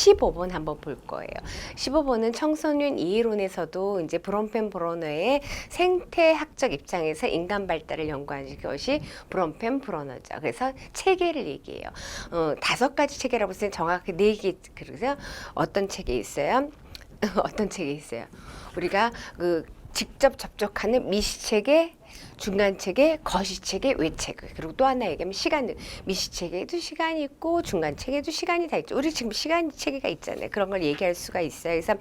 15번 한번 볼 거예요. 15번은 청소년 이해론에서도 이제 브롬펜브로너의 생태학적 입장에서 인간 발달을 연구하는 것이 브롬펜브로너죠. 그래서 체계를 얘기해요. 5가지 체계라고 했을 때 정확히 4개. 그래서 어떤 책에 있어요? 어떤 책에 있어요? 우리가 그 직접 접촉하는 미시체계, 중간체계, 거시체계, 외체계. 그리고 또 하나 얘기하면 시간. 미시체계에도 시간이 있고 중간체계에도 시간이 다 있죠. 우리 지금 시간 체계가 있잖아요. 그런 걸 얘기할 수가 있어요. 그래서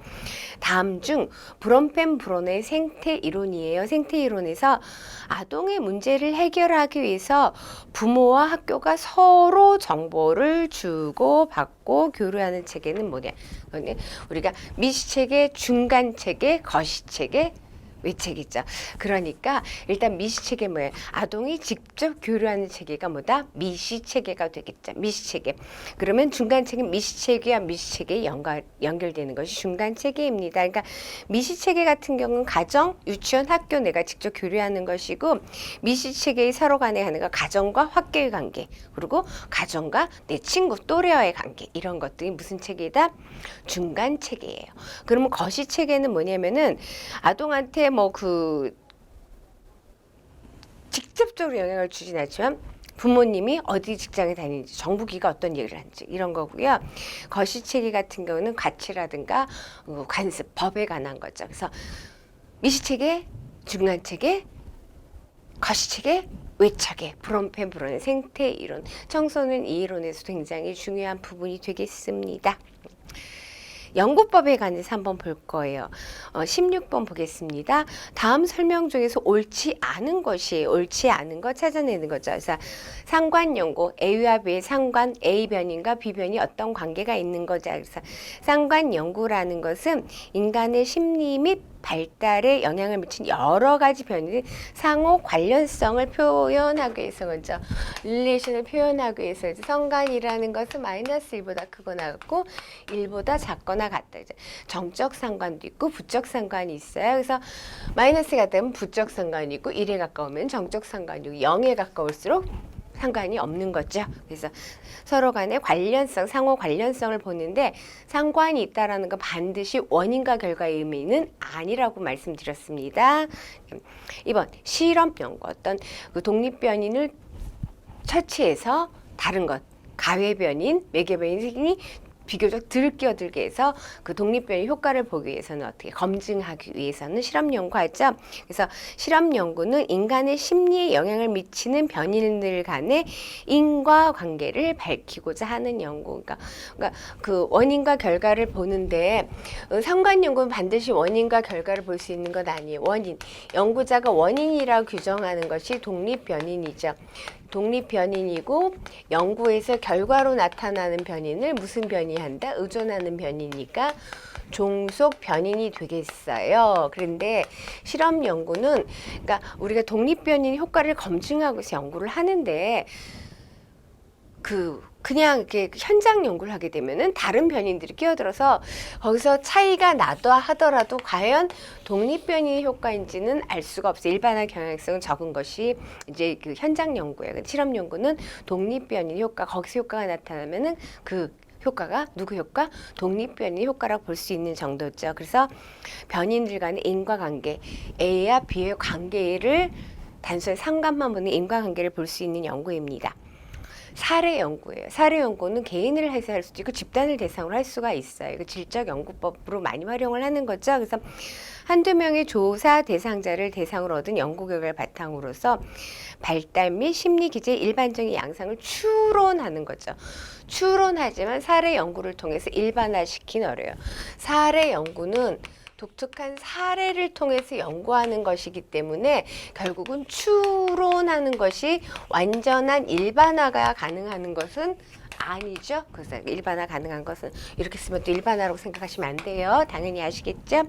다음 중 브롬펜브로너의 생태 이론이에요. 생태 이론에서 아동의 문제를 해결하기 위해서 부모와 학교가 서로 정보를 주고 받고 교류하는 체계는 뭐냐? 우리가 미시체계, 중간체계, 거시체계, 외체계죠. 그러니까 일단 미시체계 뭐예요? 아동이 직접 교류하는 체계가 뭐다? 미시체계가 되겠죠. 미시체계. 그러면 중간체계 미시체계와 미시체계에 연결되는 것이 중간체계입니다. 그러니까 미시체계 같은 경우는 가정, 유치원, 학교 내가 직접 교류하는 것이고 미시체계의 서로 간에 하는 건 가정과 학교의 관계 그리고 가정과 내 친구, 또래와의 관계 이런 것들이 무슨 체계다? 중간체계예요. 그러면 거시체계는 뭐냐면은 아동한테 직접적으로 영향을 주진 않지만 부모님이 어디 직장에 다니는지 정부기가 어떤 얘기를 하는지 이런 거고요. 거시체계 같은 경우는 가치라든가 관습, 법에 관한 거죠. 그래서 미시체계, 중간체계, 거시체계, 외체계, 브롬펜브로너의 생태 이론, 청소년 이해론에서 굉장히 중요한 부분이 되겠습니다. 연구법에 관해서 한번 볼 거예요. 16번 보겠습니다. 다음 설명 중에서 옳지 않은 것이 옳지 않은 것 찾아내는 거죠. 그래서 상관연구, A와 B의 상관, A 변인과 B 변이 어떤 관계가 있는 거죠. 그래서 상관연구라는 것은 인간의 심리 및 발달에 영향을 미친 여러 가지 변이 상호 관련성을 표현하기 위해서 먼저 릴레이션을 표현하기 위해서 상관이라는 것은 마이너스 1보다 크거나 같고 1보다 작거나 같다. 이제 정적 상관도 있고 부적 상관이 있어요. 그래서 마이너스가 되면 부적 상관이 있고 1에 가까우면 정적 상관이 있고 0에 가까울수록 상관이 없는 거죠. 그래서 서로 간의 관련성, 상호 관련성을 보는데 상관이 있다라는 건 반드시 원인과 결과의 의미는 아니라고 말씀드렸습니다. 2번 실험 연구 어떤 그 독립변인을 처치해서 다른 것 가외 변인, 매개 변인이 비교적 덜 끼어들게 해서 그 독립변이 효과를 보기 위해서는 어떻게 검증하기 위해서는 실험 연구하죠. 그래서 실험 연구는 인간의 심리에 영향을 미치는 변인들 간의 인과관계를 밝히고자 하는 연구. 그러니까 그 원인과 결과를 보는데 상관 연구는 반드시 원인과 결과를 볼 수 있는 건 아니에요. 원인. 연구자가 원인이라고 규정하는 것이 독립변인이죠. 독립변인이고 연구에서 결과로 나타나는 변인을 무슨 변이한다? 의존하는 변이니까 종속 변인이 되겠어요. 그런데 실험 연구는 그러니까 우리가 독립변인 효과를 검증하고 해서 연구를 하는데 그냥 이렇게 현장 연구를 하게 되면은 다른 변인들이 끼어들어서 거기서 차이가 나도 하더라도 과연 독립변이 효과인지는 알 수가 없어요. 일반화 경향성은 적은 것이 이제 그 현장 연구예요. 실험 연구는 독립변이 효과, 거기서 효과가 나타나면은 그 효과가 누구 효과? 독립변이 효과라고 볼 수 있는 정도죠. 그래서 변인들 간의 인과관계, A와 B의 관계를 단순히 상관만 보는 인과관계를 볼 수 있는 연구입니다. 사례 연구예요. 사례 연구는 개인을 해서 할 수도 있고 집단을 대상으로 할 수가 있어요. 이거 질적 연구법으로 많이 활용을 하는 거죠. 그래서 한두 명의 조사 대상자를 대상으로 얻은 연구 결과를 바탕으로서 발달 및 심리 기제의 일반적인 양상을 추론하는 거죠. 추론하지만 사례 연구를 통해서 일반화시키긴 어려워요. 사례 연구는 독특한 사례를 통해서 연구하는 것이기 때문에 결국은 추론하는 것이 완전한 일반화가 가능한 것은 아니죠. 그래서 일반화 가능한 것은 이렇게 쓰면 또 일반화라고 생각하시면 안 돼요. 당연히 아시겠죠? 자.